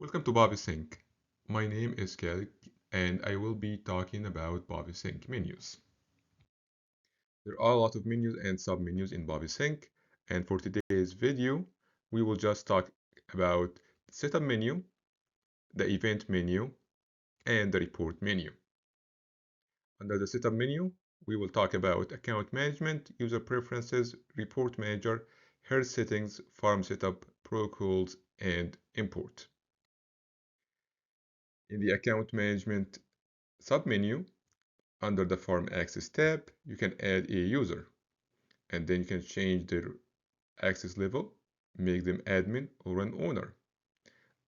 Welcome to BoviSync. My name is Khalid and I will be talking about BoviSync menus. There are a lot of menus and sub-menus in BoviSync, and for today's video, we will just talk about the setup menu, the event menu, and the report menu. Under the setup menu, we will talk about account management, user preferences, report manager, health settings, farm setup, protocols, and import. In the account management submenu, under the Farm Access tab, you can add a user, and then you can change their access level, make them admin or an owner.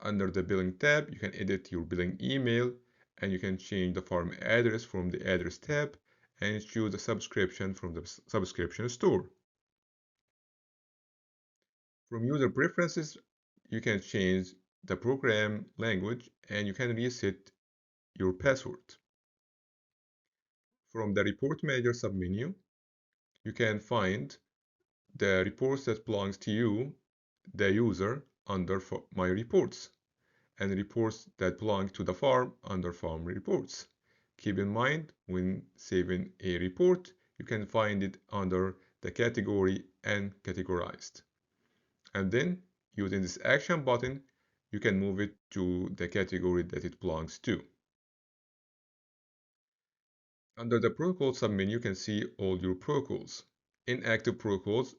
Under the Billing tab, you can edit your billing email, and you can change the farm address from the Address tab, and choose a subscription from the subscription store. From User Preferences, you can change the program language, and you can reset your password. From the Report Manager submenu, you can find the reports that belongs to you, the user, under My Reports, and reports that belong to the farm under Farm Reports. Keep in mind, when saving a report, you can find it under the category and categorized. And then, using this action button, you can move it to the category that it belongs to. Under the protocol submenu, you can see all your protocols. Inactive protocols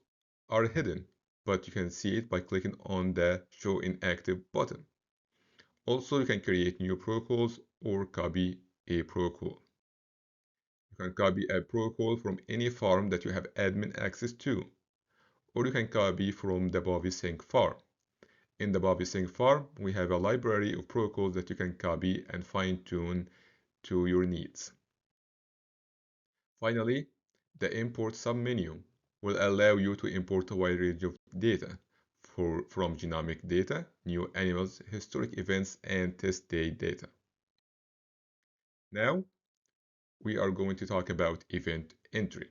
are hidden, but you can see it by clicking on the Show Inactive button. Also, you can create new protocols or copy a protocol. You can copy a protocol from any farm that you have admin access to, or you can copy from the BoviSync farm. In the BoviSync farm, we have a library of protocols that you can copy and fine-tune to your needs. Finally, the import submenu will allow you to import a wide range of data from genomic data, new animals, historic events, and test day data. Now, we are going to talk about event entry.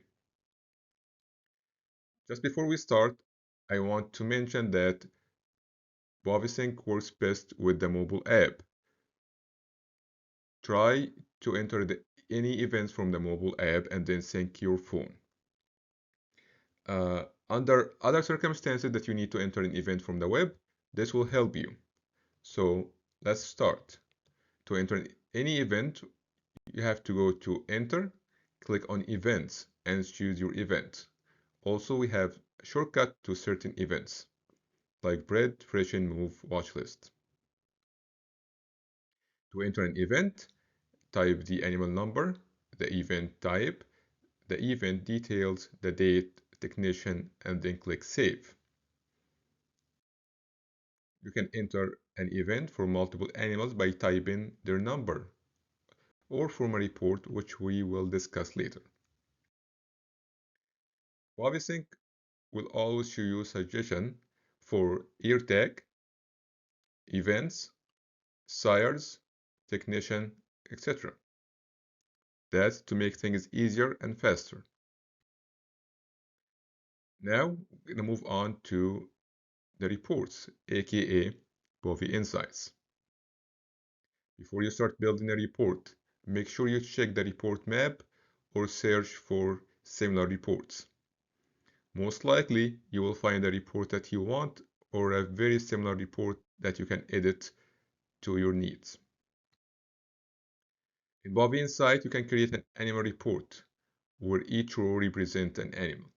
Just before we start, I want to mention that BoviSync works best with the mobile app. Try to enter any events from the mobile app and then sync your phone. Under other circumstances that you need to enter an event from the web, this will help you. So let's start. To enter any event, you have to go to Enter, click on Events, and choose your event. Also, we have a shortcut to certain events, like Bread, Fresh and Move watch list. To enter an event, type the animal number, the event type, the event details, the date, technician, and then click Save. You can enter an event for multiple animals by typing their number, or from a report which we will discuss later. BoviSync will always show you suggestion for ear tag, events, sires, technician, etc. That's to make things easier and faster. Now, we're going to move on to the reports, aka Bovi Insights. Before you start building a report, make sure you check the report map or search for similar reports. Most likely, you will find a report that you want or a very similar report that you can edit to your needs. In Bovi Insight, you can create an animal report where each row represents an animal,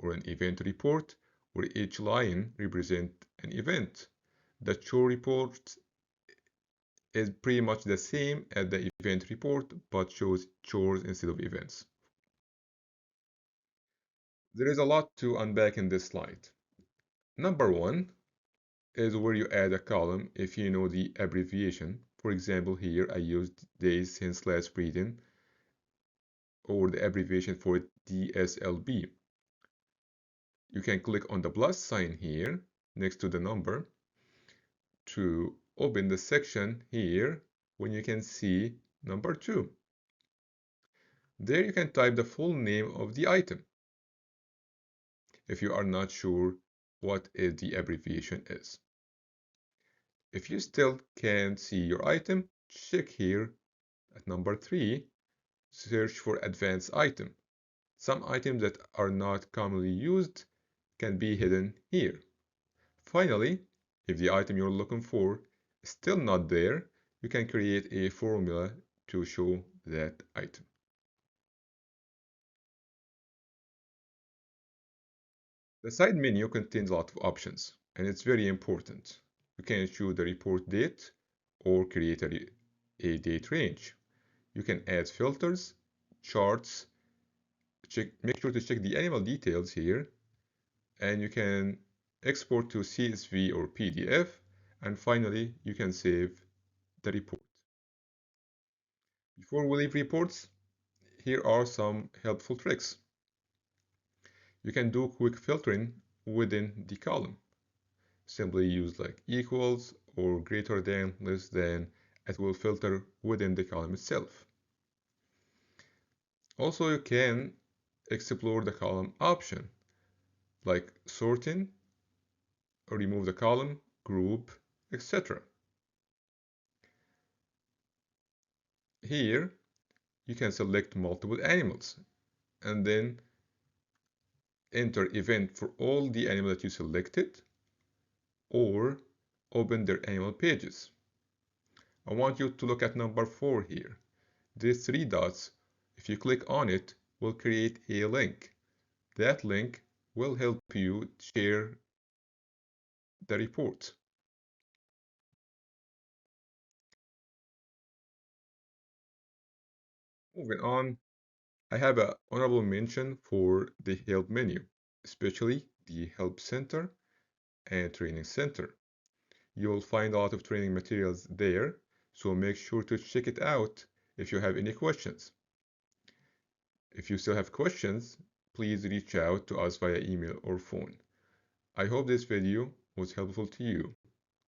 or an event report where each line represents an event. The chore report is pretty much the same as the event report, but shows chores instead of events. There is a lot to unpack in this slide. Number one is where you add a column if you know the abbreviation. For example, here I used days since last breeding, or the abbreviation for DSLB. You can click on the plus sign here next to the number to open the section here when you can see number 2. There you can type the full name of the item if you are not sure what the abbreviation is. If you still can't see your item, check here at number 3, search for advanced item. Some items that are not commonly used can be hidden here. Finally, if the item you're looking for is still not there, you can create a formula to show that item. The side menu contains a lot of options, and it's very important. You can choose the report date or create a date range. You can add filters, charts, make sure to check the animal details here, and you can export to CSV or PDF, and finally, you can save the report. Before we leave reports, here are some helpful tricks. You can do quick filtering within the column. Simply use like equals or greater than, less than. It will filter within the column itself. Also, you can explore the column option like sorting, or remove the column, group, etc. Here, you can select multiple animals and then enter event for all the animals that you selected or open their animal pages. I want you to look at number 4 here. These 3 dots, if you click on it, will create a link. That link will help you share the report. Moving on, I have an honorable mention for the help menu, especially the help center and training center. You will find a lot of training materials there, so make sure to check it out if you have any questions. If you still have questions, please reach out to us via email or phone. I hope this video was helpful to you.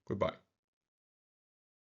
Goodbye.